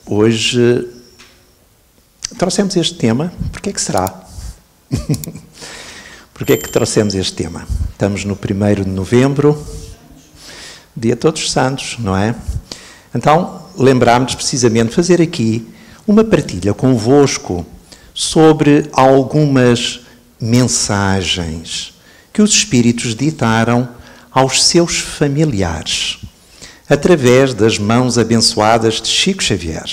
Hoje trouxemos este tema. Porquê que será? Porquê que trouxemos este tema? Estamos no 1º de novembro, dia de Todos os Santos, não é? Então, lembrámos precisamente de fazer aqui uma partilha convosco sobre algumas mensagens que os Espíritos ditaram aos seus familiares, através das mãos abençoadas de Chico Xavier.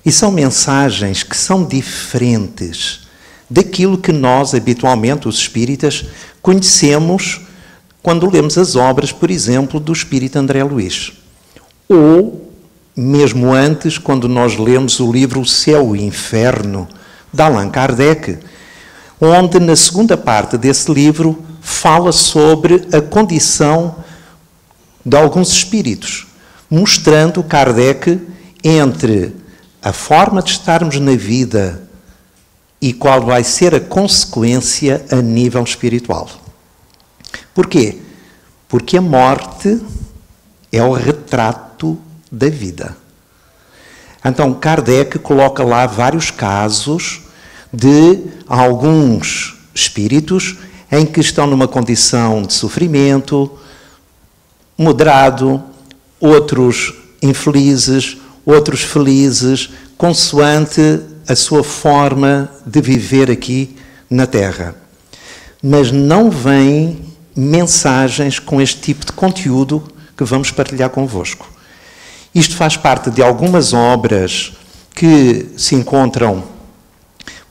E são mensagens que são diferentes daquilo que nós, habitualmente, os espíritas, conhecemos quando lemos as obras, por exemplo, do espírito André Luís. Ou, mesmo antes, quando nós lemos o livro O Céu e o Inferno, de Allan Kardec, onde, na segunda parte desse livro, fala sobre a condição de alguns espíritos, mostrando Kardec entre a forma de estarmos na vida e qual vai ser a consequência a nível espiritual. Porquê? Porque a morte é o retrato da vida. Então, Kardec coloca lá vários casos de alguns espíritos em que estão numa condição de sofrimento moderado, outros infelizes, outros felizes, consoante a sua forma de viver aqui na Terra. Mas não vêm mensagens com este tipo de conteúdo que vamos partilhar convosco. Isto faz parte de algumas obras que se encontram,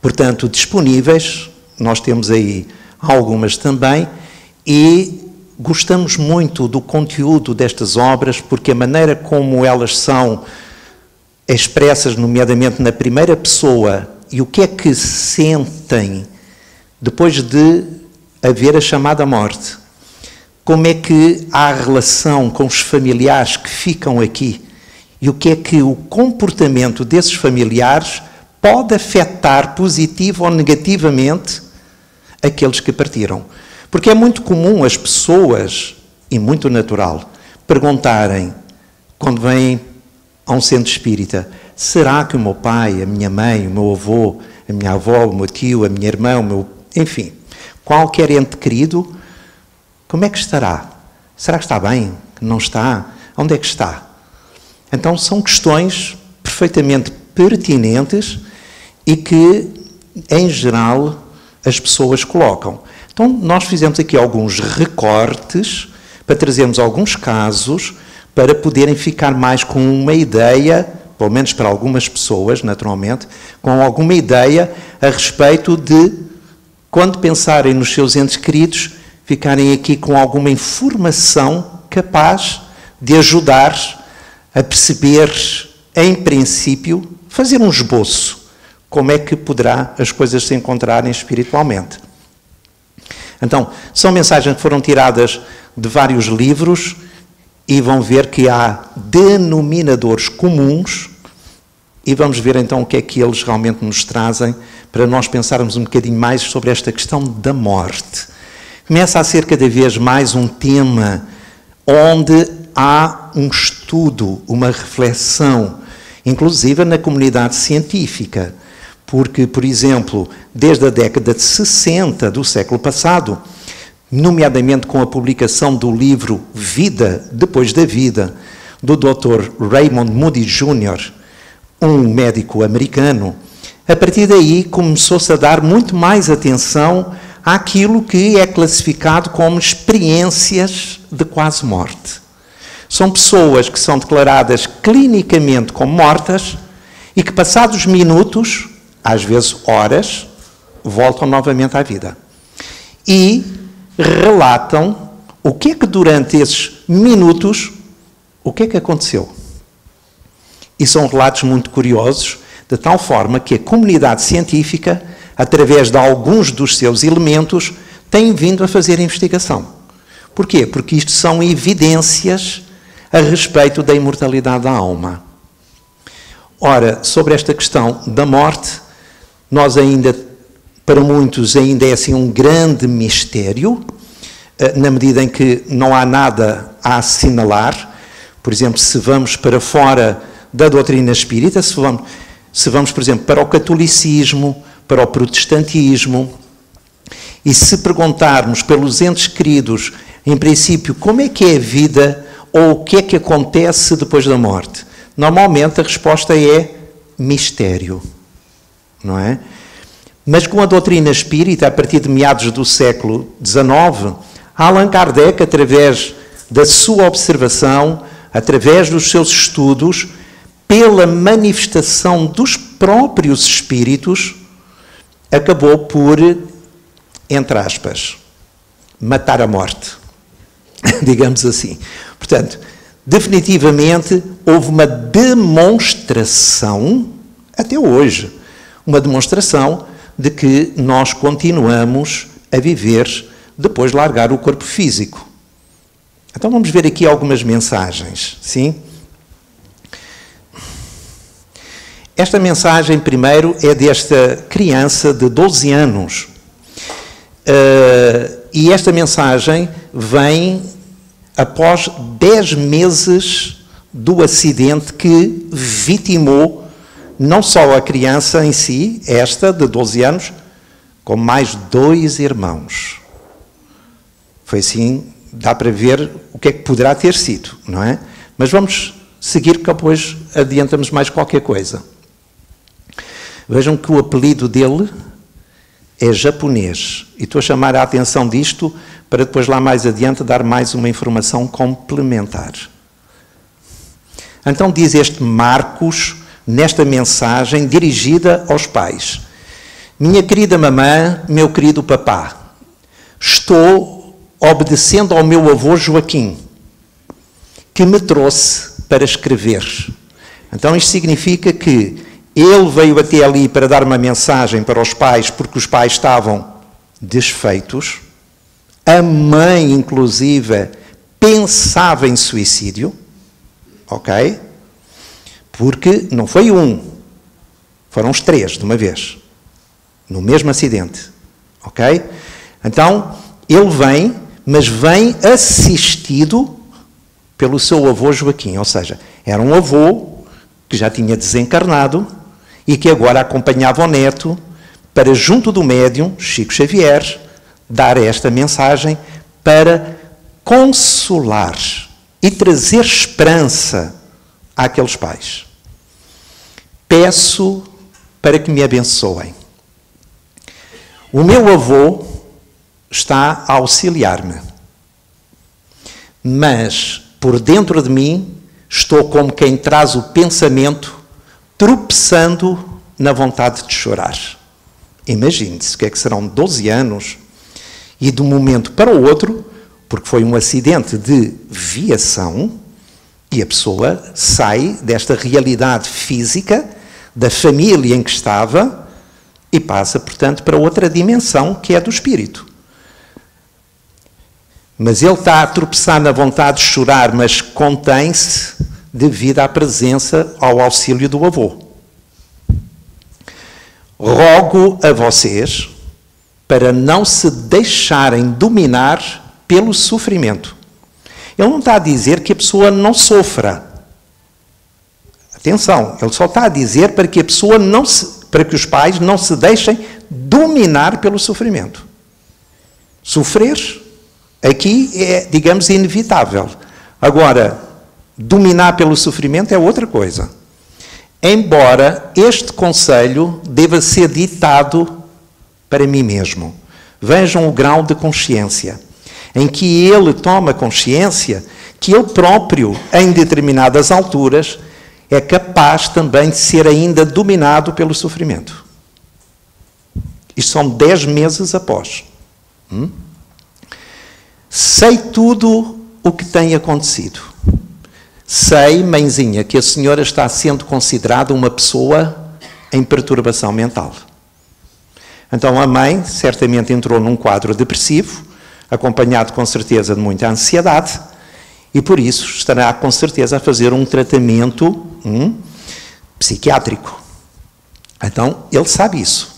portanto, disponíveis. Nós temos aí algumas também e gostamos muito do conteúdo destas obras porque a maneira como elas são expressas, nomeadamente na primeira pessoa, e o que é que sentem depois de haver a chamada morte. Como é que há a relação com os familiares que ficam aqui e o que é que o comportamento desses familiares pode afetar positivo ou negativamente aqueles que partiram. Porque é muito comum as pessoas, e muito natural, perguntarem, quando vêm a um centro espírita, será que o meu pai, a minha mãe, o meu avô, a minha avó, o meu tio, a minha irmã, enfim, qualquer ente querido, como é que estará? Será que está bem? Que não está? Onde é que está? Então são questões perfeitamente pertinentes e que, em geral, as pessoas colocam. Então, nós fizemos aqui alguns recortes para trazermos alguns casos para poderem ficar mais com uma ideia, pelo menos para algumas pessoas, naturalmente, com alguma ideia a respeito de, quando pensarem nos seus entes queridos, ficarem aqui com alguma informação capaz de ajudar a perceber, em princípio, fazer um esboço, como é que poderá as coisas se encontrarem espiritualmente. Então, são mensagens que foram tiradas de vários livros e vão ver que há denominadores comuns e vamos ver então o que é que eles realmente nos trazem para nós pensarmos um bocadinho mais sobre esta questão da morte. Começa a ser cada vez mais um tema onde há um estudo, uma reflexão, inclusive na comunidade científica. Porque, por exemplo, desde a década de 60 do século passado, nomeadamente com a publicação do livro Vida Depois da Vida, do Dr. Raymond Moody Jr., um médico americano, a partir daí começou-se a dar muito mais atenção àquilo que é classificado como experiências de quase morte. São pessoas que são declaradas clinicamente como mortas e que, passados minutos, às vezes horas, voltam novamente à vida. E relatam o que é que durante esses minutos, o que é que aconteceu. E são relatos muito curiosos, de tal forma que a comunidade científica, através de alguns dos seus elementos, tem vindo a fazer investigação. Porquê? Porque isto são evidências a respeito da imortalidade da alma. Ora, sobre esta questão da morte, nós ainda, para muitos, ainda é assim um grande mistério, na medida em que não há nada a assinalar. Por exemplo, se vamos para fora da doutrina espírita, se vamos, por exemplo, para o catolicismo, para o protestantismo, e se perguntarmos pelos entes queridos, em princípio, como é que é a vida ou o que é que acontece depois da morte? Normalmente a resposta é mistério, não é? Mas com a doutrina espírita, a partir de meados do século XIX, Allan Kardec, através da sua observação, através dos seus estudos, pela manifestação dos próprios espíritos, acabou por, entre aspas, matar a morte, digamos assim. Portanto, definitivamente houve uma demonstração, até hoje, uma demonstração de que nós continuamos a viver depois de largar o corpo físico. Então vamos ver aqui algumas mensagens, sim? Esta mensagem, primeiro, é desta criança de 12 anos. E esta mensagem vem após 10 meses do acidente que vitimou não só a criança em si, esta de 12 anos, como mais 2 irmãos. Foi assim, dá para ver o que é que poderá ter sido, não é? Mas vamos seguir, que depois adiantamos mais qualquer coisa. Vejam que o apelido dele é japonês. E estou a chamar a atenção disto para depois lá mais adiante dar mais uma informação complementar. Então diz este Marcos, nesta mensagem dirigida aos pais: minha querida mamã, meu querido papá, estou obedecendo ao meu avô Joaquim, que me trouxe para escrever. Então isto significa que ele veio até ali para dar uma mensagem para os pais, porque os pais estavam desfeitos. A mãe, inclusive, pensava em suicídio, ok? Porque não foi um, foram os 3 de uma vez, no mesmo acidente, ok? Então, ele vem, mas vem assistido pelo seu avô Joaquim, ou seja, era um avô que já tinha desencarnado e que agora acompanhava o neto para, junto do médium, Chico Xavier, dar esta mensagem para consolar e trazer esperança àqueles pais. Peço para que me abençoem. O meu avô está a auxiliar-me, mas por dentro de mim estou como quem traz o pensamento tropeçando na vontade de chorar. Imagine-se o que é que serão 12 anos e de um momento para o outro, porque foi um acidente de viação, e a pessoa sai desta realidade física, da família em que estava, e passa, portanto, para outra dimensão, que é do espírito. Mas ele está a tropeçar na vontade de chorar, mas contém-se devido à presença, ao auxílio do avô. Rogo a vocês para não se deixarem dominar pelo sofrimento. Ele não está a dizer que a pessoa não sofra. Atenção, ele só está a dizer para que a pessoa para que os pais não se deixem dominar pelo sofrimento. Sofrer aqui é, digamos, inevitável. Agora, dominar pelo sofrimento é outra coisa. Embora este conselho deva ser ditado para mim mesmo. Vejam o grau de consciência, em que ele toma consciência que ele próprio, em determinadas alturas, é capaz também de ser ainda dominado pelo sofrimento. Isto são 10 meses após. Sei tudo o que tem acontecido. Sei, mãezinha, que a senhora está sendo considerada uma pessoa em perturbação mental. Então a mãe certamente entrou num quadro depressivo, acompanhado com certeza de muita ansiedade, e por isso estará com certeza a fazer um tratamento psiquiátrico. Então ele sabe isso.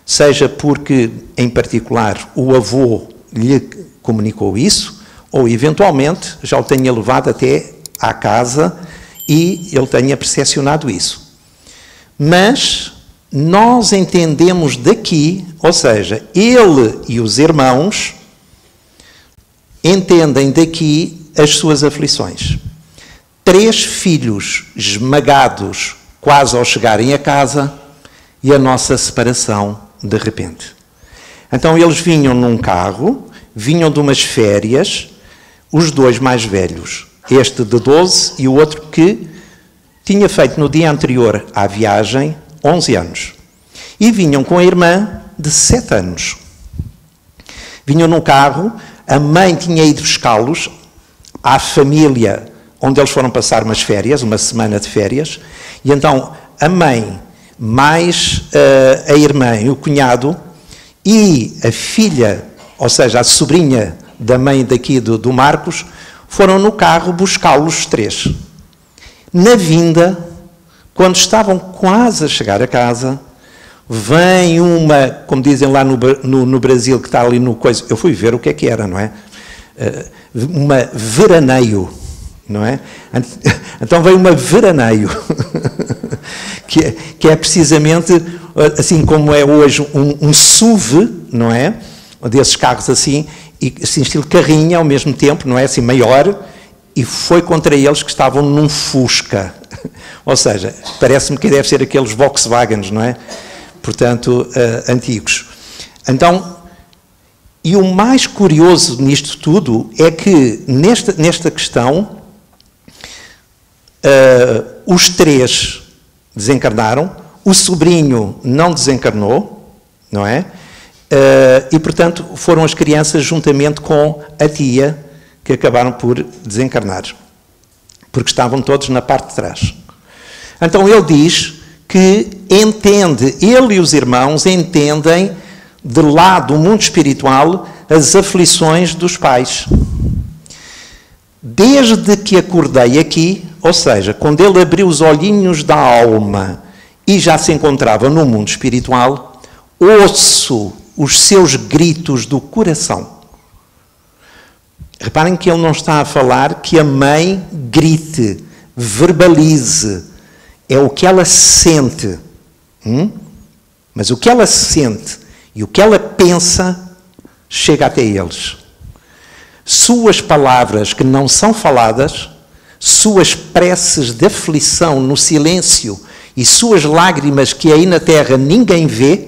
Seja porque, em particular, o avô lhe comunicou isso, ou eventualmente já o tenha levado até à casa e ele tenha percepcionado isso. Mas nós entendemos daqui, ou seja, ele e os irmãos entendem daqui as suas aflições. 3 filhos esmagados quase ao chegarem a casa e a nossa separação de repente. Então eles vinham num carro, vinham de umas férias, os 2 mais velhos, este de 12 e o outro que tinha feito no dia anterior à viagem 11 anos. E vinham com a irmã de 7 anos. Vinham num carro, a mãe tinha ido buscá-los à família onde eles foram passar umas férias, uma semana de férias, e então a mãe, mais a irmã e o cunhado, e a filha, ou seja, a sobrinha da mãe daqui do Marcos, foram no carro buscá-los os 3. Na vinda, quando estavam quase a chegar a casa, vem uma, como dizem lá no Brasil, que está ali no coisa, eu fui ver o que é que era, não é? Uma veraneio, não é? Então veio uma veraneio, que é precisamente, assim como é hoje um SUV, não é? Desses carros assim, e assim, estilo carrinha ao mesmo tempo, não é? Assim, maior, e foi contra eles que estavam num Fusca. Ou seja, parece-me que deve ser aqueles Volkswagens, não é? Portanto, antigos. Então, e o mais curioso nisto tudo é que, nesta questão, os 3 desencarnaram, o sobrinho não desencarnou, não é? E, portanto, foram as crianças juntamente com a tia que acabaram por desencarnar, porque estavam todos na parte de trás. Então ele diz que entende, ele e os irmãos entendem de lá do mundo espiritual as aflições dos pais. Desde que acordei aqui, ou seja, quando ele abriu os olhinhos da alma e já se encontrava no mundo espiritual, ouço os seus gritos do coração. Reparem que ele não está a falar que a mãe grite, verbalize. É o que ela sente. Mas o que ela sente e o que ela pensa chega até eles. Suas palavras que não são faladas, suas preces de aflição no silêncio e suas lágrimas que aí na terra ninguém vê,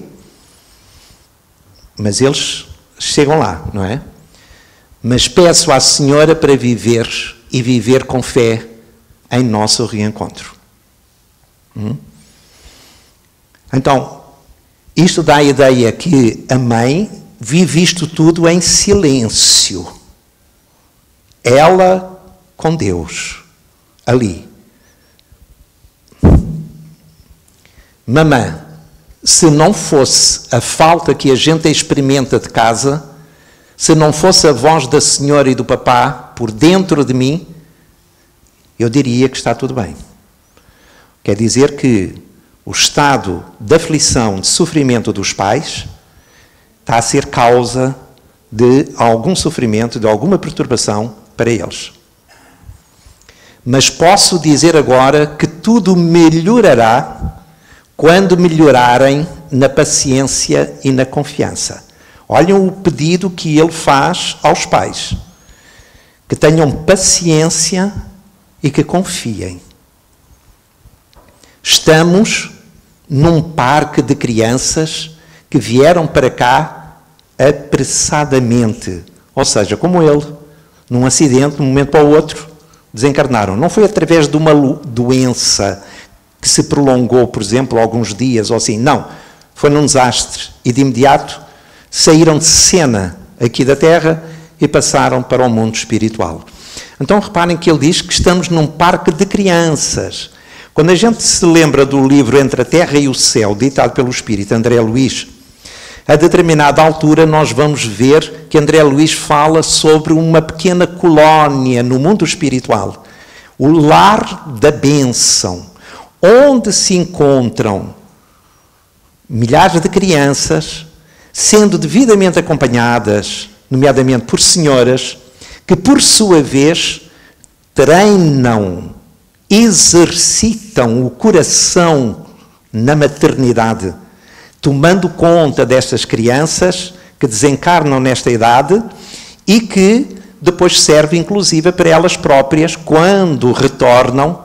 mas eles chegam lá, não é? Mas peço à Senhora para viver e viver com fé em nosso reencontro. Então, isto dá a ideia que a mãe vive isto tudo em silêncio. Ela com Deus, ali. Mamã, se não fosse a falta que a gente experimenta de casa, se não fosse a voz da senhora e do papá por dentro de mim, eu diria que está tudo bem. Quer dizer que o estado de aflição, de sofrimento dos pais, está a ser causa de algum sofrimento, de alguma perturbação para eles. Mas posso dizer agora que tudo melhorará quando melhorarem na paciência e na confiança. Olhem o pedido que ele faz aos pais. Que tenham paciência e que confiem. Estamos num parque de crianças que vieram para cá apressadamente. Ou seja, como ele, num acidente, de um momento para o outro, desencarnaram. Não foi através de uma doença que se prolongou, por exemplo, alguns dias ou assim. Não. Foi num desastre. E de imediato saíram de cena aqui da Terra e passaram para o mundo espiritual. Então reparem que ele diz que estamos num parque de crianças. Quando a gente se lembra do livro Entre a Terra e o Céu, ditado pelo Espírito André Luís, a determinada altura nós vamos ver que André Luís fala sobre uma pequena colónia no mundo espiritual, o lar da bênção, onde se encontram milhares de crianças, sendo devidamente acompanhadas, nomeadamente por senhoras, que por sua vez treinam exercitam o coração na maternidade, tomando conta destas crianças que desencarnam nesta idade e que depois serve inclusive para elas próprias, quando retornam,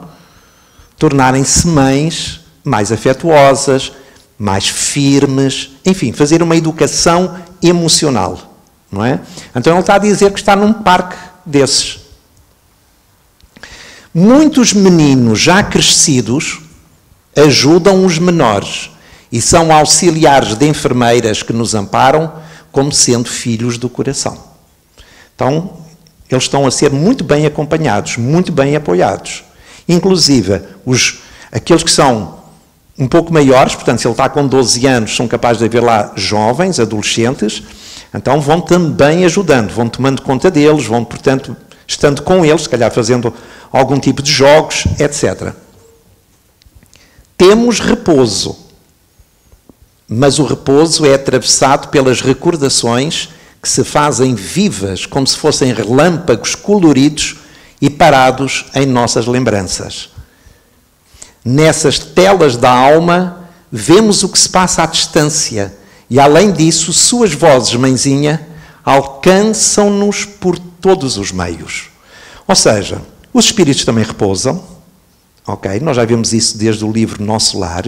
tornarem-se mães mais afetuosas, mais firmes, enfim, fazer uma educação emocional, não é? Então ele está a dizer que está num parque desses. Muitos meninos já crescidos ajudam os menores e são auxiliares de enfermeiras que nos amparam como sendo filhos do coração. Então, eles estão a ser muito bem acompanhados, muito bem apoiados. Inclusive, aqueles que são um pouco maiores, portanto, se ele está com 12 anos, são capazes de haver lá jovens, adolescentes, então vão também ajudando, vão tomando conta deles, vão, portanto, estando com eles, se calhar fazendo algum tipo de jogos, etc. Temos repouso, mas o repouso é atravessado pelas recordações que se fazem vivas, como se fossem relâmpagos coloridos e parados em nossas lembranças. Nessas telas da alma, vemos o que se passa à distância e, além disso, suas vozes, mãezinha, alcançam-nos por todos os meios. Ou seja, os espíritos também repousam, ok? Nós já vimos isso desde o livro Nosso Lar.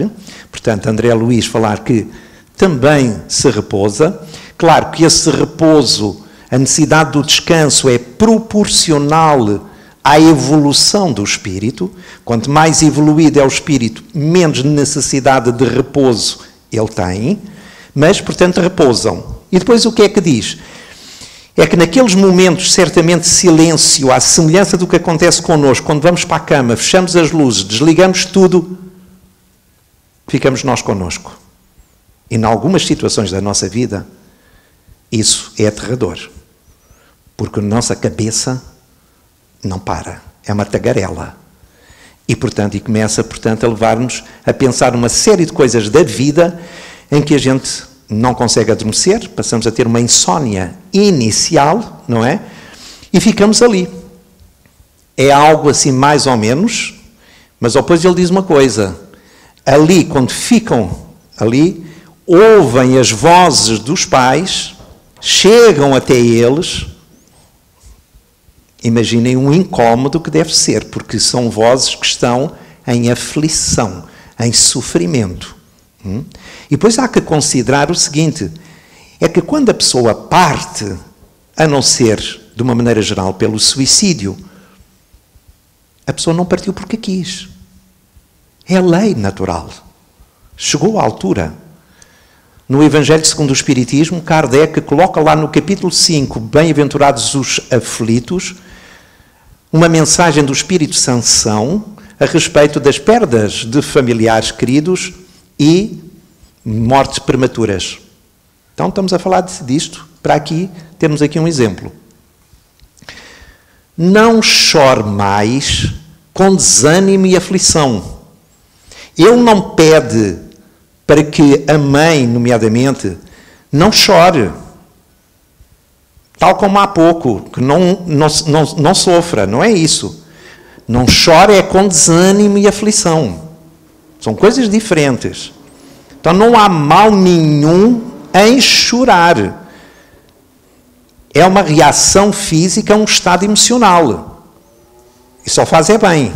Portanto, André Luís falar que também se repousa. Claro que esse repouso, a necessidade do descanso é proporcional à evolução do espírito. Quanto mais evoluído é o espírito, menos necessidade de repouso ele tem. Mas, portanto, repousam. E depois o que é que diz? É que naqueles momentos, certamente, de silêncio, à semelhança do que acontece connosco, quando vamos para a cama, fechamos as luzes, desligamos tudo, ficamos nós connosco. E, em algumas situações da nossa vida, isso é aterrador. Porque a nossa cabeça não para. É uma tagarela. E começa, portanto, a levar-nos a pensar uma série de coisas da vida em que a gente não consegue adormecer, passamos a ter uma insónia inicial, não é? E ficamos ali. É algo assim mais ou menos, mas depois ele diz uma coisa. Ali, quando ficam ali, ouvem as vozes dos pais, chegam até eles. Imaginem um incómodo que deve ser, porque são vozes que estão em aflição, em sofrimento. E depois há que considerar o seguinte, é que quando a pessoa parte, a não ser, de uma maneira geral, pelo suicídio, a pessoa não partiu porque quis. É a lei natural. Chegou à altura. No Evangelho segundo o Espiritismo, Kardec coloca lá no capítulo 5, Bem-aventurados os aflitos, uma mensagem do Espírito Sansão a respeito das perdas de familiares queridos e mortes prematuras. Então estamos a falar disto, para aqui termos aqui um exemplo. Não chore mais com desânimo e aflição. Ele não pede para que a mãe, nomeadamente, não chore. Tal como há pouco, que não sofra, não é isso. Não chore é com desânimo e aflição. São coisas diferentes. Então não há mal nenhum em chorar. É uma reação física a um estado emocional. E só faz é bem.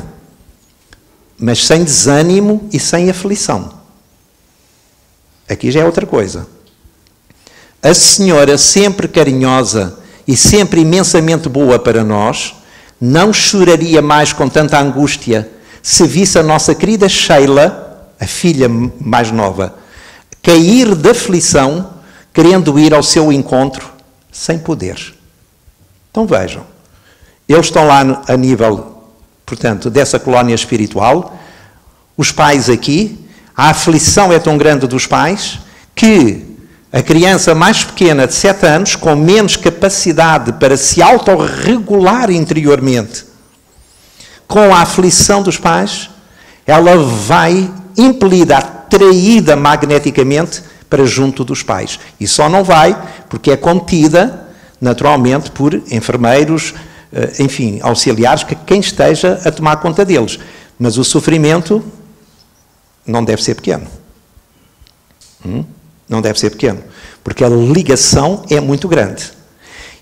Mas sem desânimo e sem aflição. Aqui já é outra coisa. A senhora, sempre carinhosa e sempre imensamente boa para nós, não choraria mais com tanta angústia se visse a nossa querida Sheila, a filha mais nova, cair de aflição, querendo ir ao seu encontro, sem poder. Então vejam, eles estão lá a nível, portanto, dessa colónia espiritual, os pais aqui, a aflição é tão grande dos pais, que a criança mais pequena, de 7 anos, com menos capacidade para se autorregular interiormente, com a aflição dos pais, ela vai impelida, atraída magneticamente para junto dos pais. E só não vai porque é contida, naturalmente, por enfermeiros, enfim, auxiliares, quem esteja a tomar conta deles. Mas o sofrimento não deve ser pequeno. Não deve ser pequeno. Porque a ligação é muito grande.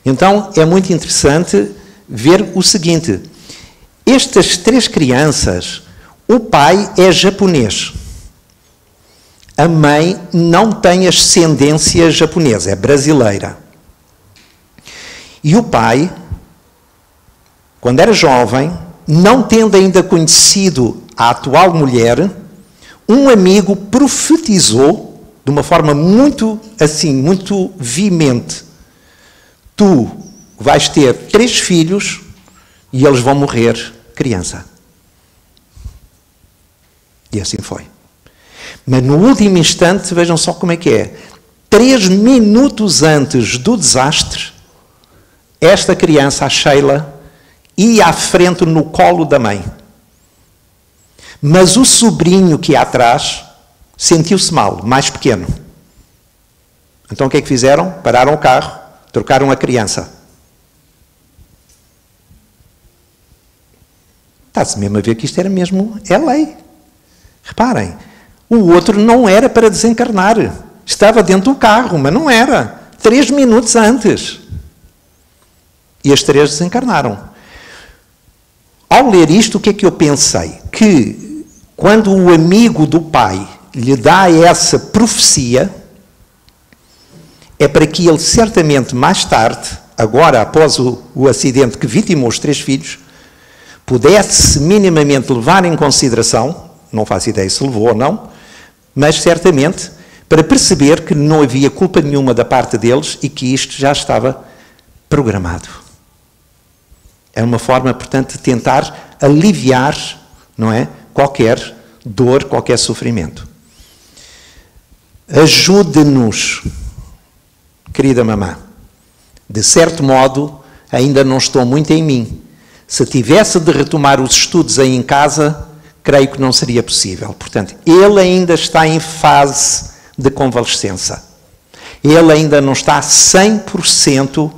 Então, é muito interessante ver o seguinte. Estas 3 crianças, o pai é japonês. A mãe não tem ascendência japonesa, é brasileira. E o pai, quando era jovem, não tendo ainda conhecido a atual mulher, um amigo profetizou de uma forma muito veemente: tu vais ter 3 filhos e eles vão morrer criança. E assim foi. Mas no último instante, vejam só como é que é. 3 minutos antes do desastre, esta criança, a Sheila, ia à frente no colo da mãe. Mas o sobrinho que ia atrás sentiu-se mal, mais pequeno. Então o que é que fizeram? Pararam o carro, trocaram a criança. Está-se mesmo a ver que isto era mesmo, é lei. Reparem, o outro não era para desencarnar. Estava dentro do carro, mas não era. 3 minutos antes. E as 3 desencarnaram. Ao ler isto, o que é que eu pensei? Que quando o amigo do pai lhe dá essa profecia, é para que ele certamente mais tarde, agora após o acidente que vitimou os 3 filhos, pudesse minimamente levar em consideração, não faço ideia se levou ou não, mas certamente para perceber que não havia culpa nenhuma da parte deles e que isto já estava programado. É uma forma, portanto, de tentar aliviar, não é, qualquer dor, qualquer sofrimento. Ajude-nos, querida mamã. De certo modo, ainda não estou muito em mim. Se tivesse de retomar os estudos aí em casa, creio que não seria possível. Portanto, ele ainda está em fase de convalescença. Ele ainda não está 100%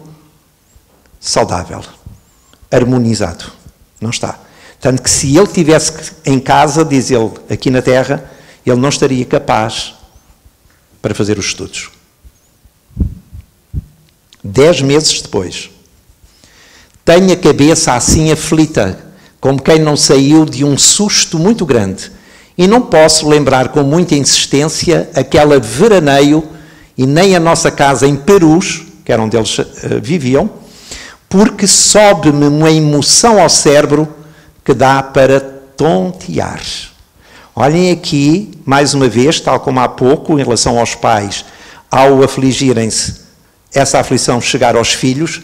saudável, harmonizado. Não está. Tanto que se ele estivesse em casa, diz ele, aqui na Terra, ele não estaria capaz para fazer os estudos. 10 meses depois, tenho a cabeça assim aflita, como quem não saiu de um susto muito grande, e não posso lembrar com muita insistência aquela veraneio e nem a nossa casa em Perus, que era onde eles viviam, porque sobe-me uma emoção ao cérebro que dá para tontear. Olhem aqui, mais uma vez, tal como há pouco, em relação aos pais, ao afligirem-se, essa aflição chegar aos filhos,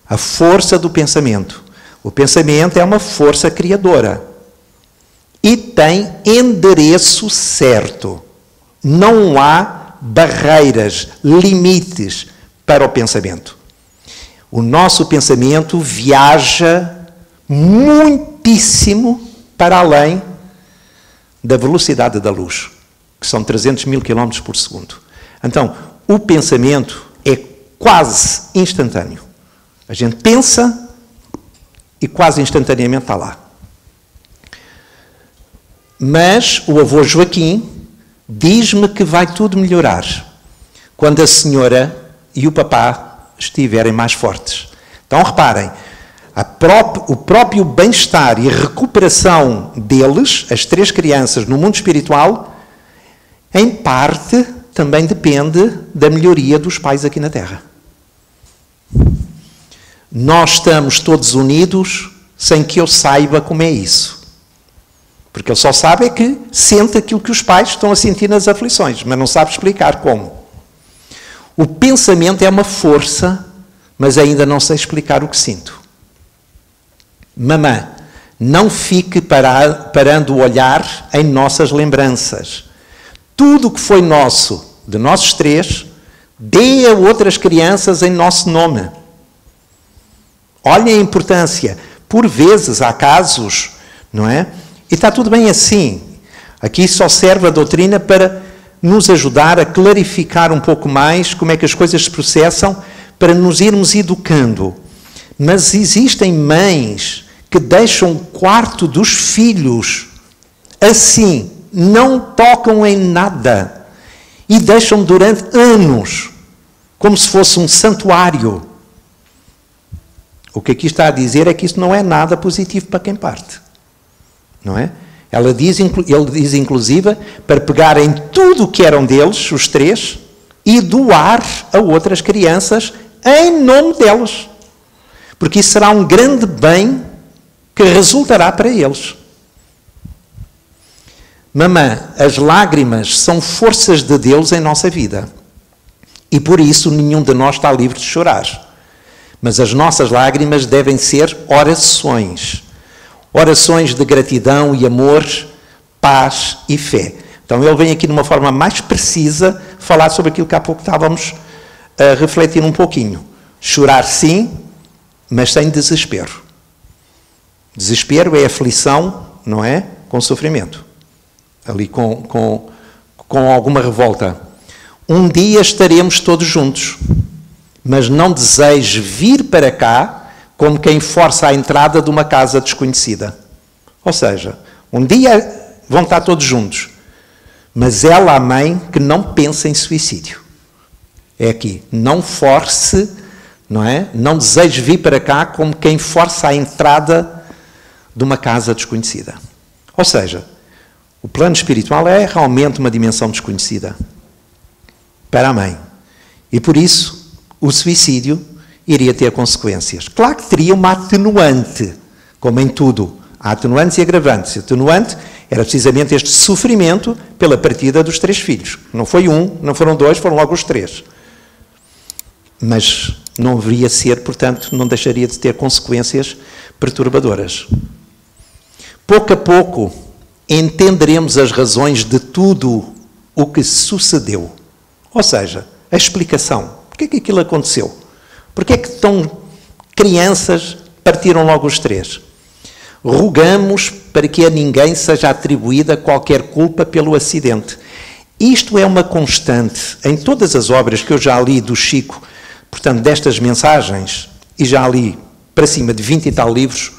a força do pensamento. O pensamento é uma força criadora e tem endereço certo. Não há barreiras, limites para o pensamento. O nosso pensamento viaja muitíssimo para além da velocidade da luz, que são 300 mil km por segundo. Então, o pensamento é quase instantâneo. A gente pensa e quase instantaneamente está lá. Mas o avô Joaquim diz-me que vai tudo melhorar quando a senhora e o papá estiverem mais fortes. Então reparem, o próprio bem-estar e a recuperação deles, as 3 crianças no mundo espiritual, em parte também depende da melhoria dos pais aqui na Terra. Nós estamos todos unidos sem que eu saiba como é isso. Porque ele só sabe é que sente aquilo que os pais estão a sentir nas aflições, mas não sabe explicar como. O pensamento é uma força, mas ainda não sei explicar o que sinto. Mamã, não fique parando o olhar em nossas lembranças. Tudo o que foi nosso, de nossos 3, dê a outras crianças em nosso nome. Olhem a importância. Por vezes há casos, não é? E está tudo bem assim. Aqui só serve a doutrina para nos ajudar a clarificar um pouco mais como é que as coisas se processam, para nos irmos educando. Mas existem mães que deixam o quarto dos filhos assim, não tocam em nada e deixam durante anos, como se fosse um santuário. O que aqui está a dizer é que isso não é nada positivo para quem parte. Não é? Ele diz inclusive, para pegarem tudo o que eram deles, os três, e doar a outras crianças em nome deles. Porque isso será um grande bem que resultará para eles. Mamã, as lágrimas são forças de Deus em nossa vida. E por isso nenhum de nós está livre de chorar. Mas as nossas lágrimas devem ser orações. Orações de gratidão e amor, paz e fé. Então ele vem aqui de uma forma mais precisa falar sobre aquilo que há pouco estávamos a refletir um pouquinho. Chorar sim, mas sem desespero. Desespero é aflição, não é? Com sofrimento. Ali com alguma revolta. Um dia estaremos todos juntos, mas não desejo vir para cá como quem força a entrada de uma casa desconhecida. Ou seja, um dia vão estar todos juntos, mas ela, a mãe, que não pensa em suicídio. É aqui, não force, não é? Não desejo vir para cá como quem força a entrada de uma casa desconhecida. Ou seja, o plano espiritual é realmente uma dimensão desconhecida para a mãe. E por isso, o suicídio iria ter consequências. Claro que teria uma atenuante, como em tudo. Há atenuantes e agravantes. A atenuante era precisamente este sofrimento pela partida dos 3 filhos. Não foi um, não foram 2, foram logo os 3. Mas não deveria ser, portanto, não deixaria de ter consequências perturbadoras. Pouco a pouco, entenderemos as razões de tudo o que sucedeu. Ou seja, a explicação. Porquê que aquilo aconteceu? Porquê que crianças partiram logo os 3? Rogamos para que a ninguém seja atribuída qualquer culpa pelo acidente. Isto é uma constante em todas as obras que eu já li do Chico, portanto, destas mensagens, e já li para cima de 20 e tal livros.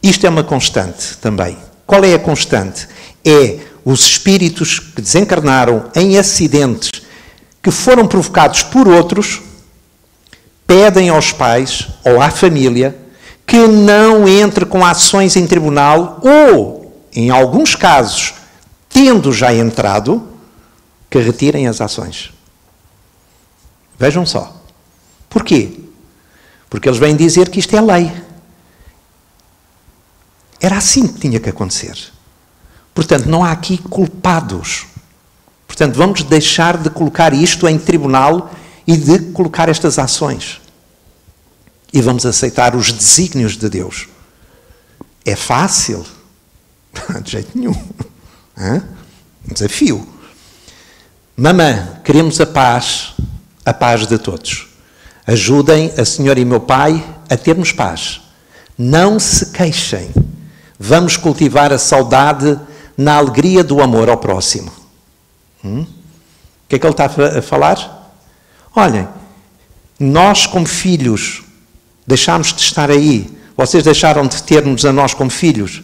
Isto é uma constante também. Qual é a constante? É os espíritos que desencarnaram em acidentes que foram provocados por outros, pedem aos pais ou à família que não entre com ações em tribunal ou, em alguns casos, tendo já entrado, que retirem as ações. Vejam só. Porquê? Porque eles vêm dizer que isto é lei. Era assim que tinha que acontecer. Portanto, não há aqui culpados. Portanto, vamos deixar de colocar isto em tribunal e de colocar estas ações. E vamos aceitar os desígnios de Deus. É fácil? De jeito nenhum. Um desafio. Mamã, queremos a paz de todos. Ajudem a senhora e meu pai a termos paz. Não se queixem. Vamos cultivar a saudade na alegria do amor ao próximo. O que é que ele está a falar? Olhem, nós como filhos deixámos de estar aí. Vocês deixaram de ter-nos a nós como filhos.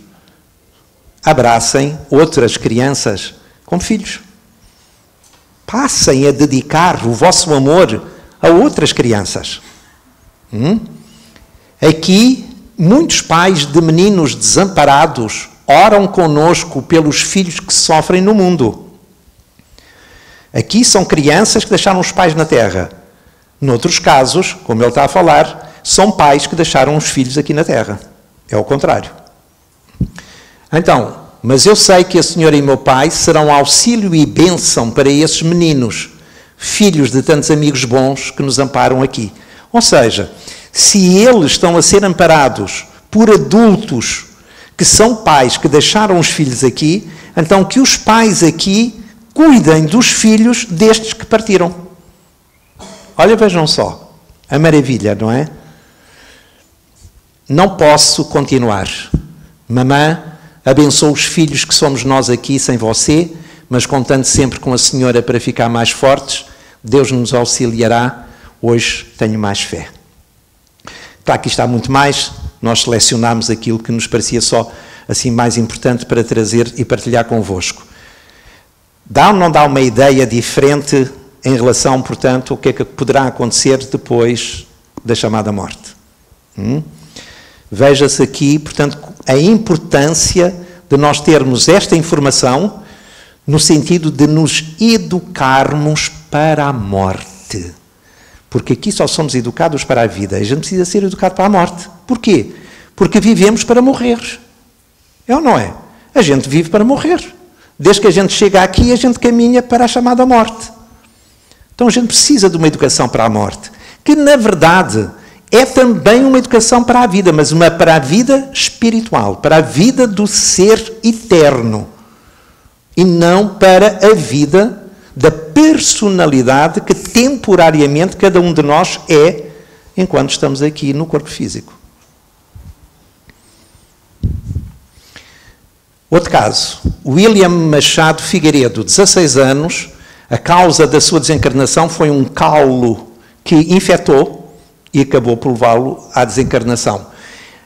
Abracem outras crianças como filhos. Passem a dedicar o vosso amor a outras crianças. Aqui, muitos pais de meninos desamparados oram conosco pelos filhos que sofrem no mundo. Aqui são crianças que deixaram os pais na terra. Noutros casos, como ele está a falar, são pais que deixaram os filhos aqui na terra. É o contrário. Então, mas eu sei que a senhora e meu pai serão auxílio e bênção para esses meninos, filhos de tantos amigos bons que nos amparam aqui. Ou seja, se eles estão a ser amparados por adultos que são pais que deixaram os filhos aqui, então que os pais aqui cuidem dos filhos destes que partiram. Olha, vejam só, a maravilha, não é? Não posso continuar. Mamã, abençoa os filhos que somos nós aqui sem você, mas contando sempre com a senhora para ficar mais fortes, Deus nos auxiliará. Hoje tenho mais fé. Claro que está muito mais, nós selecionámos aquilo que nos parecia só assim mais importante para trazer e partilhar convosco. Dá ou não dá uma ideia diferente em relação, portanto, ao que é que poderá acontecer depois da chamada morte? Veja-se aqui, portanto, a importância de nós termos esta informação no sentido de nos educarmos para a morte. Porque aqui só somos educados para a vida. A gente precisa ser educado para a morte. Porquê? Porque vivemos para morrer. É ou não é? A gente vive para morrer. Desde que a gente chega aqui, a gente caminha para a chamada morte. Então a gente precisa de uma educação para a morte, que na verdade é também uma educação para a vida, mas uma para a vida espiritual, para a vida do ser eterno, e não para a vida da personalidade que temporariamente cada um de nós é enquanto estamos aqui no corpo físico. Outro caso, William Machado Figueiredo, 16 anos, a causa da sua desencarnação foi um caulo que infectou e acabou por levá-lo à desencarnação.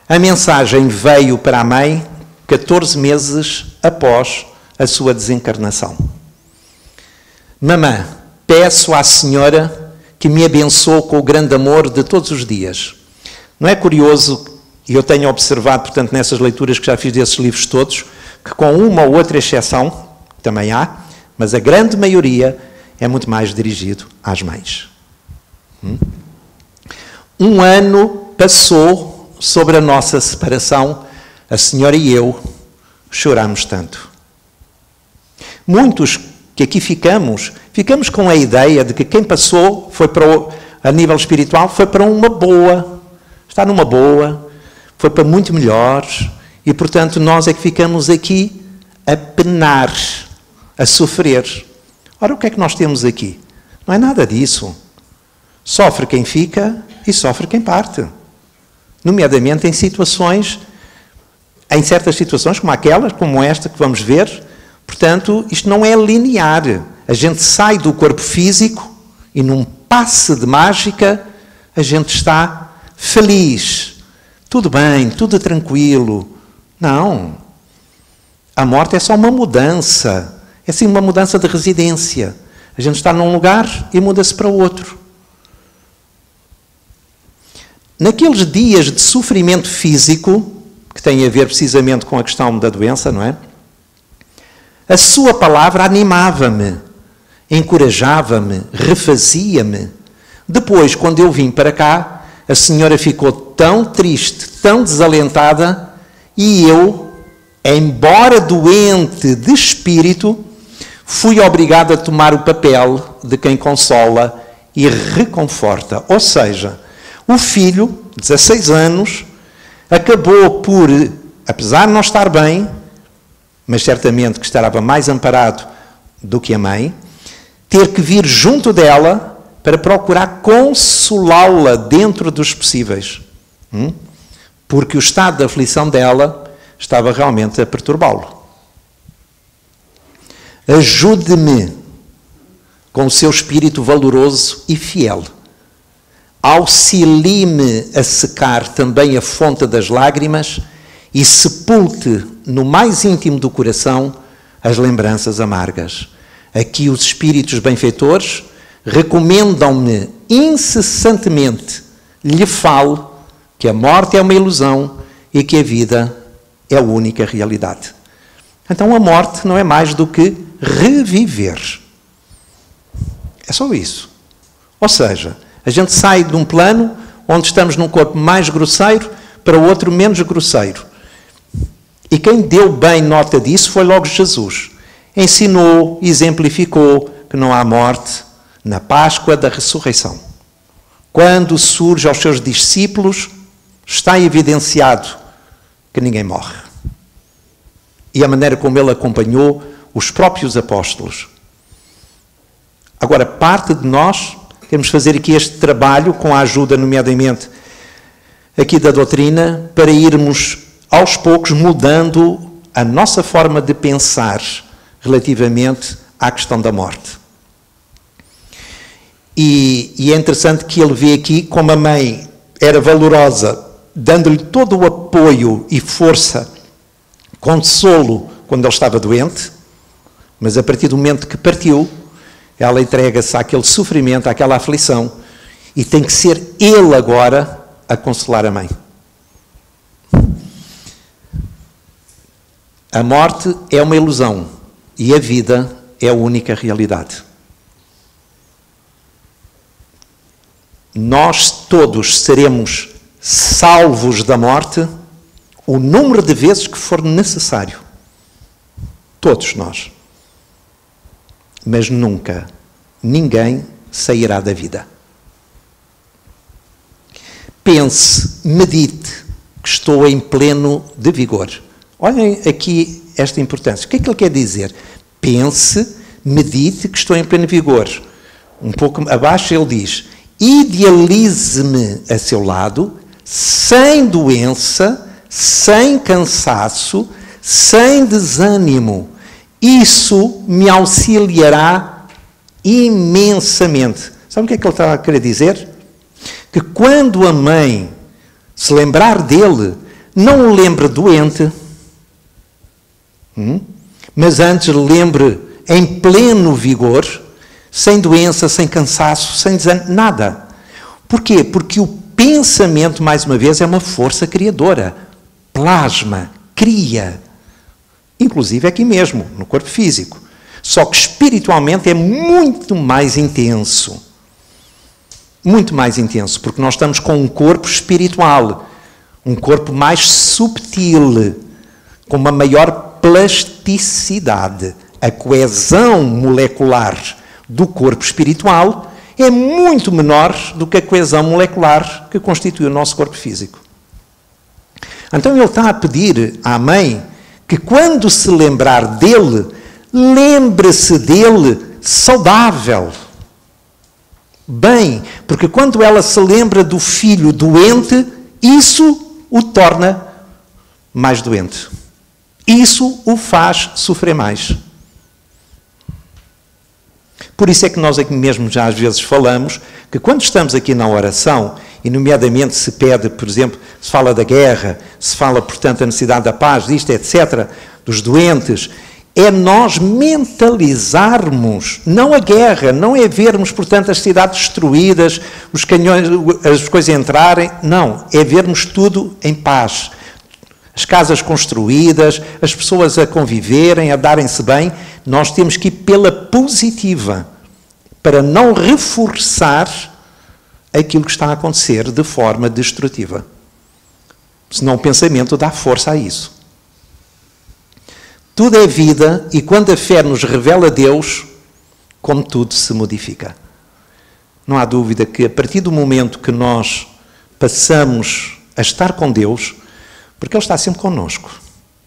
A mensagem veio para a mãe 14 meses após a sua desencarnação. Mamã, peço à Senhora que me abençoe com o grande amor de todos os dias. Não é curioso, e eu tenho observado, portanto, nessas leituras que já fiz desses livros todos, que com uma ou outra exceção, também há, mas a grande maioria é muito mais dirigido às mães. Um ano passou sobre a nossa separação, a Senhora e eu choramos tanto. Muitos que aqui ficamos com a ideia de que quem passou foi a nível espiritual, foi para uma boa, está numa boa, foi para muito melhor, e portanto nós é que ficamos aqui a penar, a sofrer. Ora, o que é que nós temos aqui? Não é nada disso. Sofre quem fica e sofre quem parte. Nomeadamente em certas situações como aquelas, como esta que vamos ver. Portanto, isto não é linear. A gente sai do corpo físico e num passe de mágica a gente está feliz. Tudo bem, tudo tranquilo. Não. A morte é só uma mudança. É sim uma mudança de residência. A gente está num lugar e muda-se para outro. Naqueles dias de sofrimento físico, que tem a ver precisamente com a questão da doença, não é? A sua palavra animava-me, encorajava-me, refazia-me. Depois, quando eu vim para cá, a Senhora ficou tão triste, tão desalentada, e eu, embora doente de espírito, fui obrigado a tomar o papel de quem consola e reconforta. Ou seja, o filho, 16 anos, acabou por, apesar de não estar bem, mas certamente que estava mais amparado do que a mãe, ter que vir junto dela para procurar consolá-la dentro dos possíveis. Porque o estado de aflição dela estava realmente a perturbá-lo. Ajude-me com o seu espírito valoroso e fiel. Auxilie-me a secar também a fonte das lágrimas e sepulte no mais íntimo do coração as lembranças amargas. Aqui os espíritos benfeitores recomendam-me incessantemente, lhe falo que a morte é uma ilusão e que a vida é a única realidade. Então a morte não é mais do que reviver. É só isso. Ou seja, a gente sai de um plano onde estamos num corpo mais grosseiro para outro menos grosseiro. E quem deu bem nota disso foi logo Jesus. Ensinou, exemplificou que não há morte na Páscoa da ressurreição. Quando surge aos seus discípulos, está evidenciado que ninguém morre. E a maneira como ele acompanhou os próprios apóstolos. Agora, parte de nós, temos de fazer aqui este trabalho com a ajuda, nomeadamente, aqui da doutrina, para irmos aos poucos mudando a nossa forma de pensar relativamente à questão da morte. E é interessante que ele vê aqui como a mãe era valorosa, dando-lhe todo o apoio e força consolo quando ele estava doente, mas a partir do momento que partiu, ela entrega-se àquele sofrimento, àquela aflição, e tem que ser ele agora a consolar a mãe. A morte é uma ilusão e a vida é a única realidade. Nós todos seremos salvos da morte o número de vezes que for necessário. Todos nós. Mas nunca ninguém sairá da vida. Pense, medite, que estou em pleno de vigor. Olhem aqui esta importância. O que é que ele quer dizer? Pense, medite, que estou em pleno vigor. Um pouco abaixo ele diz: idealize-me a seu lado, sem doença, sem cansaço, sem desânimo. Isso me auxiliará imensamente. Sabe o que é que ele está a querer dizer? Que quando a mãe se lembrar dele, não o lembre doente, mas antes lembre em pleno vigor, sem doença, sem cansaço, sem desânimo, nada. Porquê? Porque o pensamento, mais uma vez, é uma força criadora. Plasma, cria. Inclusive aqui mesmo, no corpo físico. Só que espiritualmente é muito mais intenso. Muito mais intenso, porque nós estamos com um corpo espiritual, um corpo mais subtil, com uma maior plasticidade. A coesão molecular do corpo espiritual é muito menor do que a coesão molecular que constitui o nosso corpo físico. Então ele está a pedir à mãe que quando se lembrar dele, lembre-se dele saudável. Bem, porque quando ela se lembra do filho doente, isso o torna mais doente. Isso o faz sofrer mais. Por isso é que nós aqui mesmo já às vezes falamos que quando estamos aqui na oração, e nomeadamente se pede, por exemplo, se fala da guerra, se fala, portanto, da necessidade da paz, disto, etc., dos doentes, é nós mentalizarmos, não a guerra, não é vermos, portanto, as cidades destruídas, os canhões, as coisas entrarem, não, é vermos tudo em paz. As casas construídas, as pessoas a conviverem, a darem-se bem, nós temos que ir pela positiva, para não reforçar aquilo que está a acontecer de forma destrutiva. Senão o pensamento dá força a isso. Tudo é vida e quando a fé nos revela Deus, como tudo se modifica. Não há dúvida que a partir do momento que nós passamos a estar com Deus, porque Ele está sempre connosco,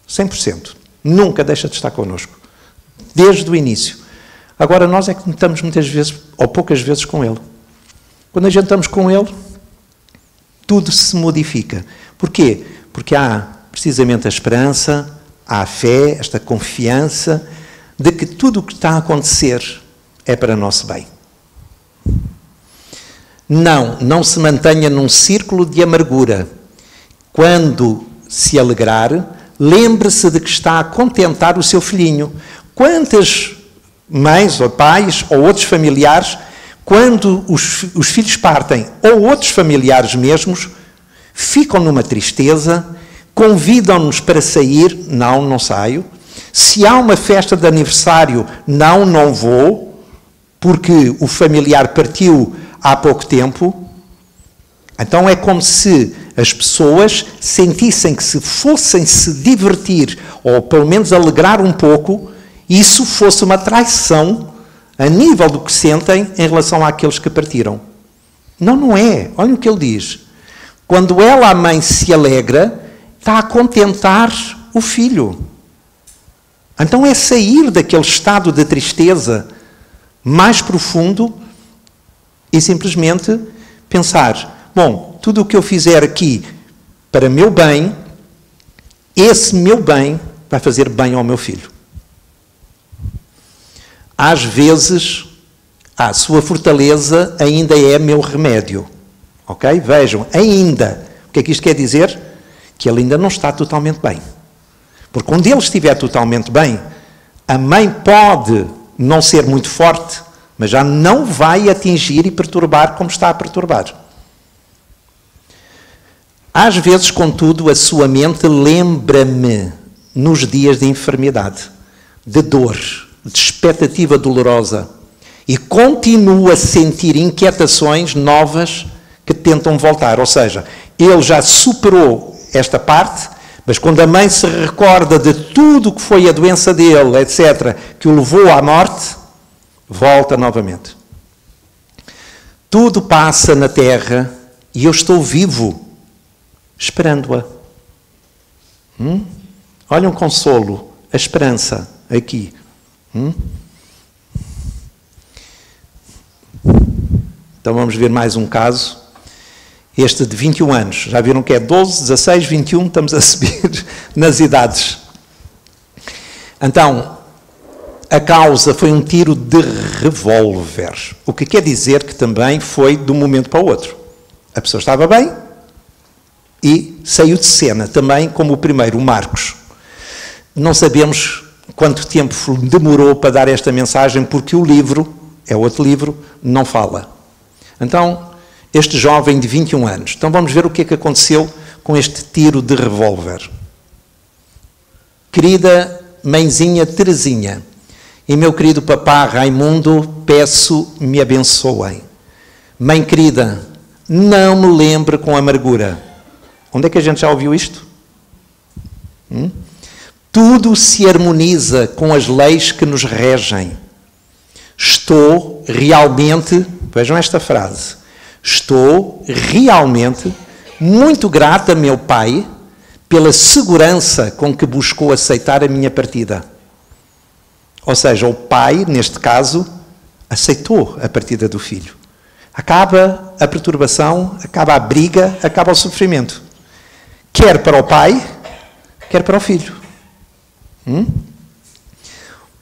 100%, nunca deixa de estar connosco, desde o início. Agora nós é que estamos muitas vezes, ou poucas vezes com Ele. Quando a gente estamos com Ele, tudo se modifica. Porquê? Porque há precisamente a esperança, há a fé, esta confiança de que tudo o que está a acontecer é para nosso bem. Não se mantenha num círculo de amargura. Quando se alegrar, lembre-se de que está a contentar o seu filhinho. Quantas mães ou pais ou outros familiares, quando os filhos partem, ou outros familiares mesmos, ficam numa tristeza, convidam-nos para sair, não saio. Se há uma festa de aniversário, não vou, porque o familiar partiu há pouco tempo. Então é como se as pessoas sentissem que se fossem se divertir, ou pelo menos alegrar um pouco, isso fosse uma traição a nível do que sentem em relação àqueles que partiram. Não é. Olha o que ele diz. Quando ela, a mãe, se alegra, está a contentar o filho. Então é sair daquele estado de tristeza mais profundo e simplesmente pensar, bom, tudo o que eu fizer aqui para meu bem, esse meu bem vai fazer bem ao meu filho. Às vezes, a sua fortaleza ainda é meu remédio. Ok? Vejam, ainda. O que é que isto quer dizer? Que ele ainda não está totalmente bem. Porque quando ele estiver totalmente bem, a mãe pode não ser muito forte, mas já não vai atingir e perturbar como está a perturbar. Às vezes, contudo, a sua mente lembra-me, nos dias de enfermidade, de dor, de expectativa dolorosa, e continua a sentir inquietações novas que tentam voltar. Ou seja, ele já superou esta parte, mas quando a mãe se recorda de tudo que foi a doença dele, etc., que o levou à morte, volta novamente. Tudo passa na terra e eu estou vivo, esperando-a. Olha um consolo, a esperança, aqui. Então vamos ver mais um caso. Este de 21 anos. Já viram que é 12, 16, 21, estamos a subir nas idades. Então, a causa foi um tiro de revólver. O que quer dizer que também foi de um momento para o outro. A pessoa estava bem e saiu de cena, também como o primeiro, o Marcos. Não sabemos quanto tempo demorou para dar esta mensagem, porque o livro, é outro livro, não fala. Então, este jovem de 21 anos. Então vamos ver o que é que aconteceu com este tiro de revólver. Querida mãezinha Teresinha e meu querido papá Raimundo, peço me abençoem. Mãe querida, não me lembre com amargura. Onde é que a gente já ouviu isto? Tudo se harmoniza com as leis que nos regem. Estou realmente, vejam esta frase, estou realmente muito grata, meu pai, pela segurança com que buscou aceitar a minha partida. Ou seja, o pai, neste caso, aceitou a partida do filho. Acaba a perturbação, acaba a briga, acaba o sofrimento. Quer para o pai, quer para o filho.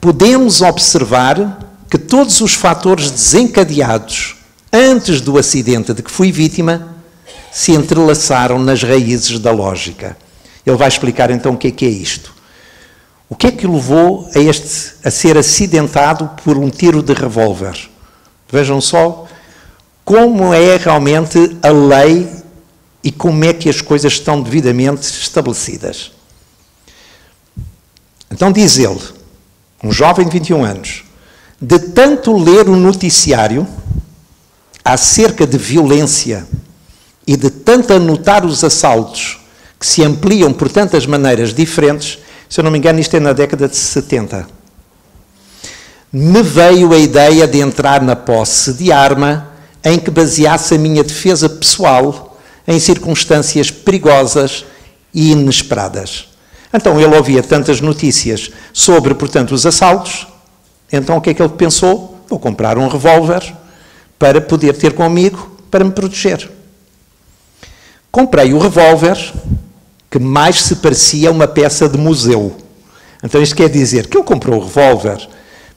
Podemos observar que todos os fatores desencadeados antes do acidente de que fui vítima se entrelaçaram nas raízes da lógica. Ele vai explicar então o que é isto. O que é que o levou a ser acidentado por um tiro de revólver? Vejam só como é realmente a lei e como é que as coisas estão devidamente estabelecidas. Então diz ele, um jovem de 21 anos, de tanto ler o noticiário acerca de violência e de tanto anotar os assaltos que se ampliam por tantas maneiras diferentes, se eu não me engano isto é na década de 70, me veio a ideia de entrar na posse de arma em que baseasse a minha defesa pessoal em circunstâncias perigosas e inesperadas. Então ele ouvia tantas notícias sobre, portanto, os assaltos, então o que é que ele pensou? Vou comprar um revólver para poder ter comigo, para me proteger. Comprei o revólver que mais se parecia a uma peça de museu. Então isto quer dizer que ele comprou o revólver,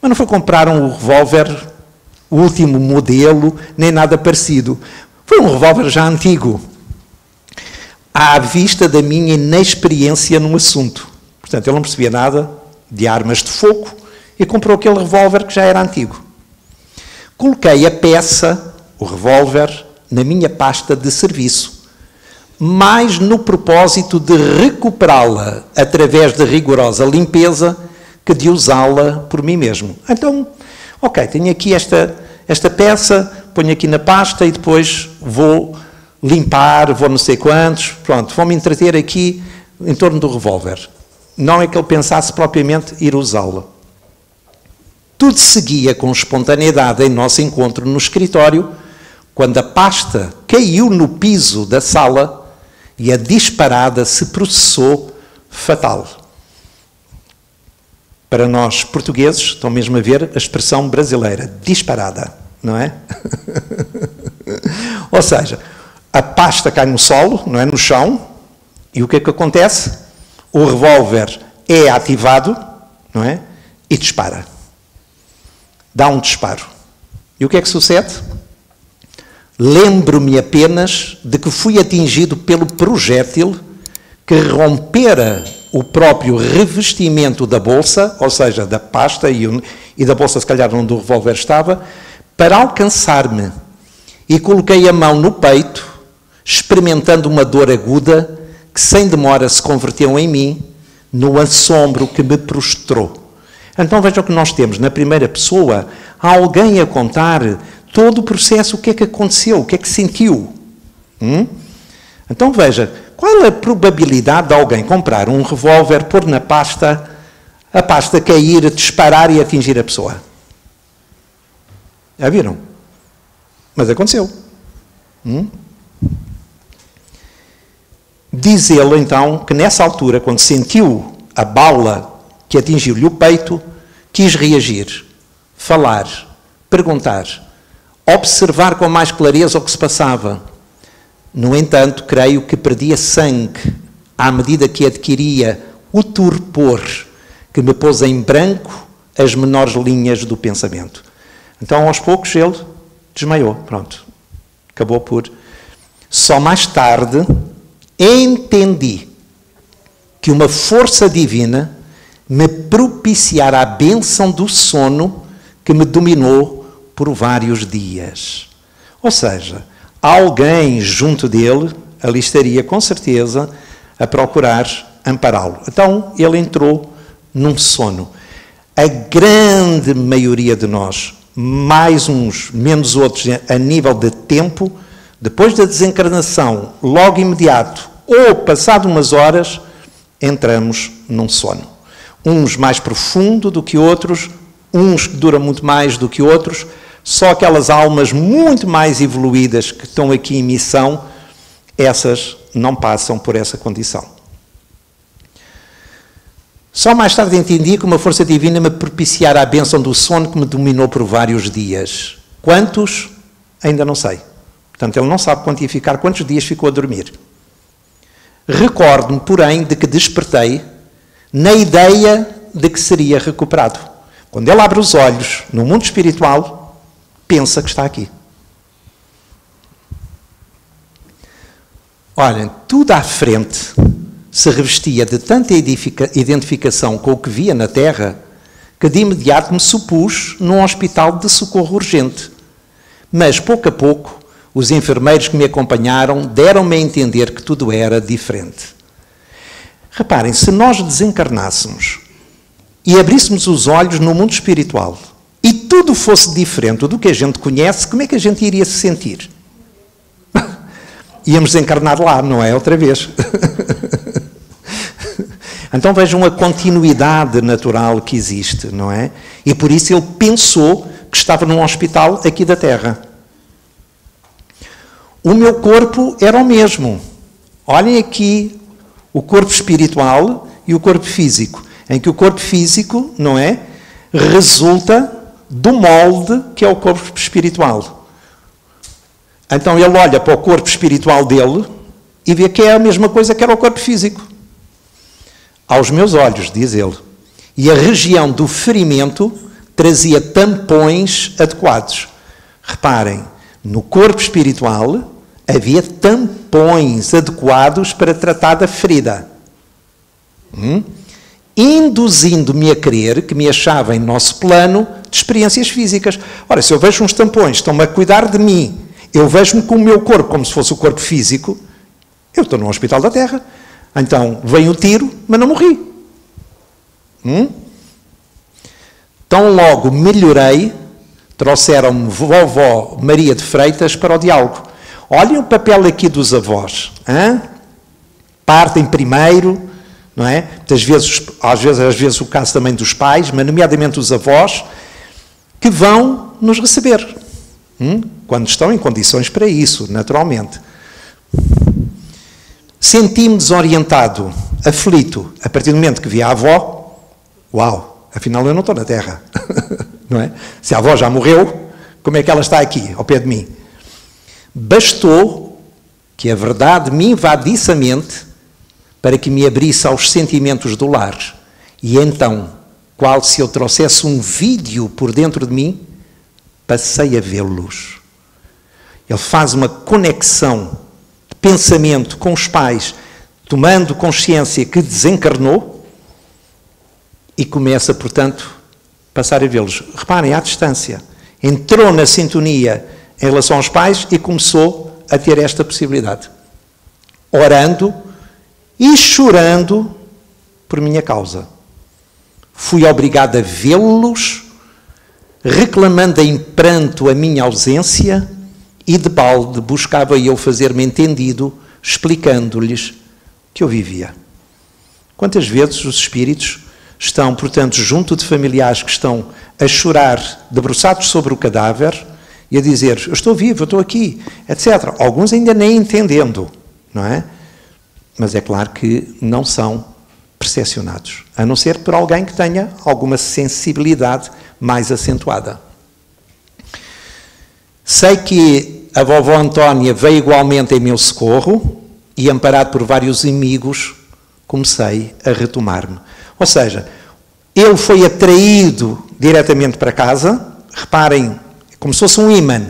mas não foi comprar um revólver, o último modelo, nem nada parecido. Foi um revólver já antigo, à vista da minha inexperiência no assunto. Portanto, ele não percebia nada de armas de fogo e comprou aquele revólver que já era antigo. Coloquei a peça, o revólver, na minha pasta de serviço, mais no propósito de recuperá-la através de rigorosa limpeza que de usá-la por mim mesmo. Então, ok, tenho aqui esta peça, ponho aqui na pasta e depois vou limpar, vou não sei quantos, pronto, vou-me entreter aqui em torno do revólver. Não é que ele pensasse propriamente ir usá-lo. Tudo seguia com espontaneidade em nosso encontro no escritório, quando a pasta caiu no piso da sala e a disparada se processou fatal. Para nós portugueses, estão mesmo a ver a expressão brasileira, disparada, não é? Ou seja, a pasta cai no solo, não é, no chão, e o que é que acontece? O revólver é ativado, não é? E dispara. Dá um disparo. E o que é que sucede? Lembro-me apenas de que fui atingido pelo projétil que rompera o próprio revestimento da bolsa, ou seja, da pasta e da bolsa, se calhar, onde o revólver estava, para alcançar-me. E coloquei a mão no peito, experimentando uma dor aguda que sem demora se converteu em mim, no assombro que me prostrou. Então vejam que nós temos, na primeira pessoa, alguém a contar todo o processo, o que é que aconteceu, o que é que sentiu. Então veja, qual a probabilidade de alguém comprar um revólver, pôr na pasta, a pasta cair, disparar e atingir a pessoa? Já viram? Mas aconteceu. Diz ele, então, que nessa altura, quando sentiu a bala que atingiu-lhe o peito, quis reagir, falar, perguntar, observar com mais clareza o que se passava. No entanto, creio que perdia sangue à medida que adquiria o torpor que me pôs em branco as menores linhas do pensamento. Então, aos poucos, ele desmaiou. Pronto. Acabou por... Só mais tarde entendi que uma força divina me propiciara a bênção do sono que me dominou por vários dias. Ou seja, alguém junto dele, ali estaria com certeza a procurar ampará-lo. Então ele entrou num sono. A grande maioria de nós, mais uns, menos outros, a nível de tempo, depois da desencarnação, logo imediato, ou passado umas horas, entramos num sono. Uns mais profundo do que outros, uns que duram muito mais do que outros. Só aquelas almas muito mais evoluídas que estão aqui em missão, essas não passam por essa condição. Só mais tarde entendi que uma força divina me propiciara a bênção do sono que me dominou por vários dias. Quantos? Ainda não sei. Portanto, ele não sabe quantificar quantos dias ficou a dormir. Recordo-me, porém, de que despertei na ideia de que seria recuperado. Quando ele abre os olhos no mundo espiritual, pensa que está aqui. Olhem, tudo à frente se revestia de tanta identificação com o que via na Terra, que de imediato me supus num hospital de socorro urgente. Mas, pouco a pouco, os enfermeiros que me acompanharam deram-me a entender que tudo era diferente. Reparem, se nós desencarnássemos e abríssemos os olhos no mundo espiritual e tudo fosse diferente do que a gente conhece, como é que a gente iria se sentir? Íamos desencarnar lá, não é? Outra vez. Então vejam a continuidade natural que existe, não é? E por isso ele pensou que estava num hospital aqui da Terra. O meu corpo era o mesmo. Olhem aqui o corpo espiritual e o corpo físico, em que o corpo físico, não é, resulta do molde que é o corpo espiritual. Então ele olha para o corpo espiritual dele e vê que é a mesma coisa que era o corpo físico. Aos meus olhos, diz ele, e a região do ferimento trazia tampões adequados. Reparem, no corpo espiritual havia tampões adequados para tratar da ferida. Induzindo-me a crer que me achava em nosso plano de experiências físicas. Ora, se eu vejo uns tampões, estão-me a cuidar de mim, eu vejo-me com o meu corpo como se fosse o corpo físico, eu estou no Hospital da Terra. Então, vem o tiro, mas não morri. Tão logo melhorei, trouxeram-me vovó Maria de Freitas para o diálogo. Olhem o papel aqui dos avós. Partem primeiro, não é? Às vezes o caso também dos pais, mas nomeadamente os avós, que vão nos receber. Quando estão em condições para isso, naturalmente. Senti-me desorientado, aflito, a partir do momento que vi a avó, uau, afinal eu não estou na Terra, não é? Se a avó já morreu, como é que ela está aqui, ao pé de mim? Bastou que a verdade me invadisse a mente para que me abrisse aos sentimentos do lar. E então, qual se eu trouxesse um vídeo por dentro de mim, passei a vê-los. Ele faz uma conexão de pensamento com os pais. tomando consciência que desencarnou e começa, portanto, a passar a vê-los. Reparem, à distância. Entrou na sintonia em relação aos pais e começou a ter esta possibilidade. Orando e chorando por minha causa. Fui obrigado a vê-los, reclamando em pranto a minha ausência, e de balde buscava eu fazer-me entendido, explicando-lhes que eu vivia. Quantas vezes os espíritos estão, portanto, junto de familiares que estão a chorar, debruçados sobre o cadáver, e a dizer, eu estou vivo, eu estou aqui, etc. Alguns ainda nem entendendo, não é? Mas é claro que não são percepcionados, a não ser por alguém que tenha alguma sensibilidade mais acentuada. Sei que a vovó Antónia veio igualmente em meu socorro e, amparado por vários amigos, comecei a retomar-me. Ou seja, ele foi atraído diretamente para casa, reparem, como se fosse um ímã,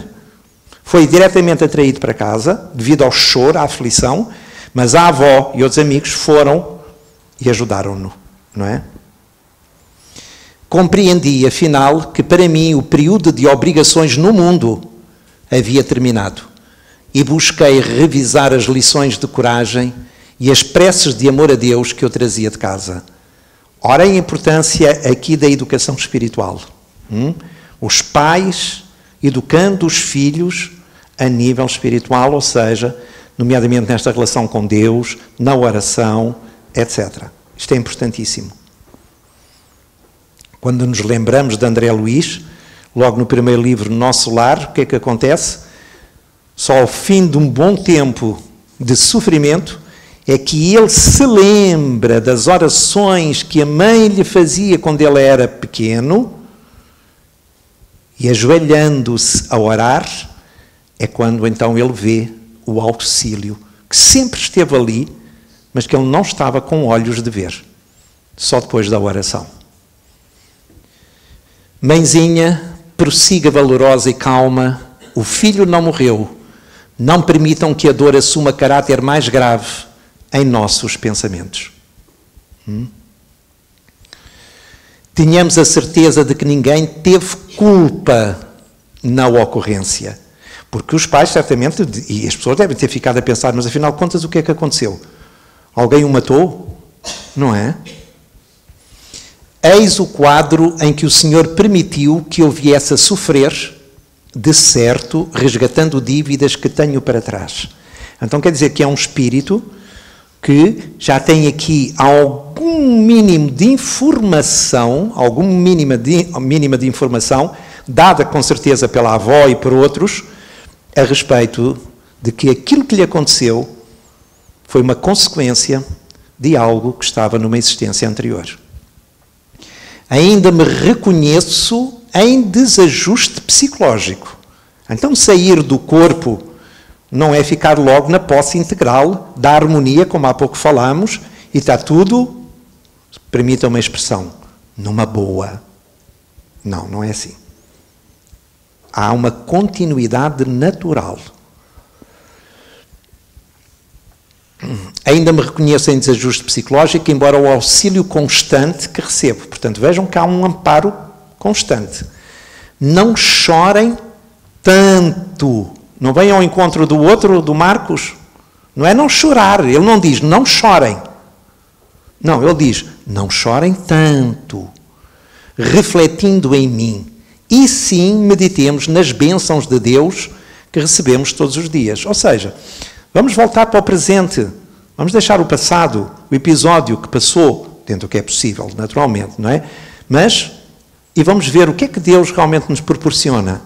foi diretamente atraído para casa, devido ao choro, à aflição, mas a avó e outros amigos foram e ajudaram-no, não é? Compreendi, afinal, que para mim o período de obrigações no mundo havia terminado e busquei revisar as lições de coragem e as preces de amor a Deus que eu trazia de casa. Ora, a importância aqui da educação espiritual. Os pais educando os filhos a nível espiritual, ou seja, nomeadamente nesta relação com Deus, na oração, etc. Isto é importantíssimo. Quando nos lembramos de André Luiz, logo no primeiro livro, Nosso Lar, o que é que acontece? Só ao fim de um bom tempo de sofrimento é que ele se lembra das orações que a mãe lhe fazia quando ele era pequeno e, ajoelhando-se a orar, é quando então ele vê o auxílio que sempre esteve ali, mas que ele não estava com olhos de ver, só depois da oração. Mãezinha, prossiga valorosa e calma, o filho não morreu, não permitam que a dor assuma caráter mais grave em nossos pensamentos. Tínhamos a certeza de que ninguém teve culpa na ocorrência, porque os pais certamente, e as pessoas devem ter ficado a pensar, mas afinal de contas o que é que aconteceu? Alguém o matou? Não é? Eis o quadro em que o Senhor permitiu que eu viesse a sofrer, de certo, resgatando dívidas que tenho para trás. Então quer dizer que é um espírito que já tem aqui algum mínimo de informação, mínima de informação, dada com certeza pela avó e por outros, a respeito de que aquilo que lhe aconteceu foi uma consequência de algo que estava numa existência anterior. Ainda me reconheço em desajuste psicológico. Então, sair do corpo não é ficar logo na posse integral da harmonia, como há pouco falámos, e está tudo, permitam-me a expressão, numa boa. Não, não é assim. Há uma continuidade natural. Ainda me reconheço em desajuste psicológico, embora o auxílio constante que recebo. Portanto, vejam que há um amparo constante. Não chorem tanto. Não venham ao encontro do outro, do Marcos. Não é não chorar. Ele não diz não chorem. Não, ele diz não chorem tanto. Refletindo em mim. E sim, meditemos nas bênçãos de Deus que recebemos todos os dias. Ou seja, vamos voltar para o presente. Vamos deixar o passado, o episódio que passou, dentro do que é possível, naturalmente, não é? Mas, e vamos ver o que é que Deus realmente nos proporciona.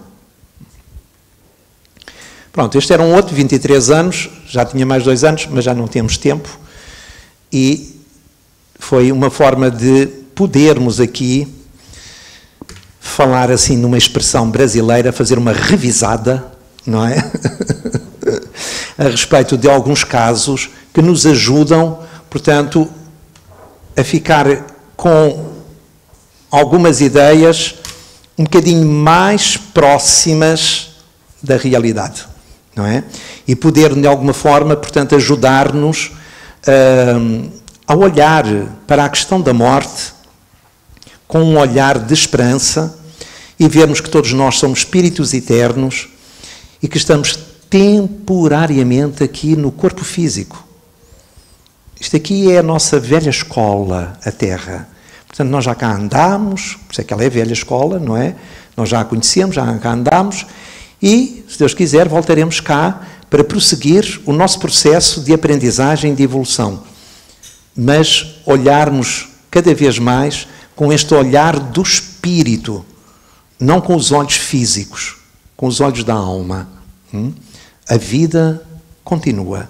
Pronto, este era um outro, 23 anos, já tinha mais 2 anos, mas já não temos tempo. E foi uma forma de podermos aqui falar assim numa expressão brasileira, fazer uma revisada, não é? A respeito de alguns casos que nos ajudam, portanto, a ficar com algumas ideias um bocadinho mais próximas da realidade, não é? E poder, de alguma forma, portanto, ajudar-nos ao olhar para a questão da morte com um olhar de esperança e vermos que todos nós somos espíritos eternos e que estamos temporariamente aqui no corpo físico. Isto aqui é a nossa velha escola, a Terra. Portanto, nós já cá andámos, por isso é que ela é velha escola, não é? Nós já a conhecemos, já cá andámos e, se Deus quiser, voltaremos cá para prosseguir o nosso processo de aprendizagem e de evolução. Mas olharmos cada vez mais com este olhar do espírito, não com os olhos físicos, com os olhos da alma. A vida continua.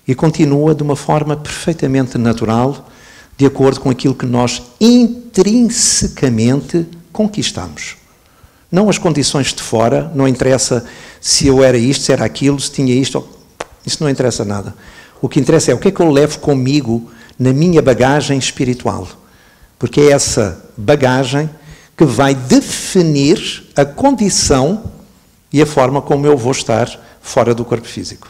E continua de uma forma perfeitamente natural, de acordo com aquilo que nós intrinsecamente conquistamos. Não as condições de fora, não interessa se eu era isto, se era aquilo, se tinha isto, isso não interessa nada. O que interessa é o que é que eu levo comigo na minha bagagem espiritual. Porque é essa bagagem que vai definir a condição e a forma como eu vou estar fora do corpo físico.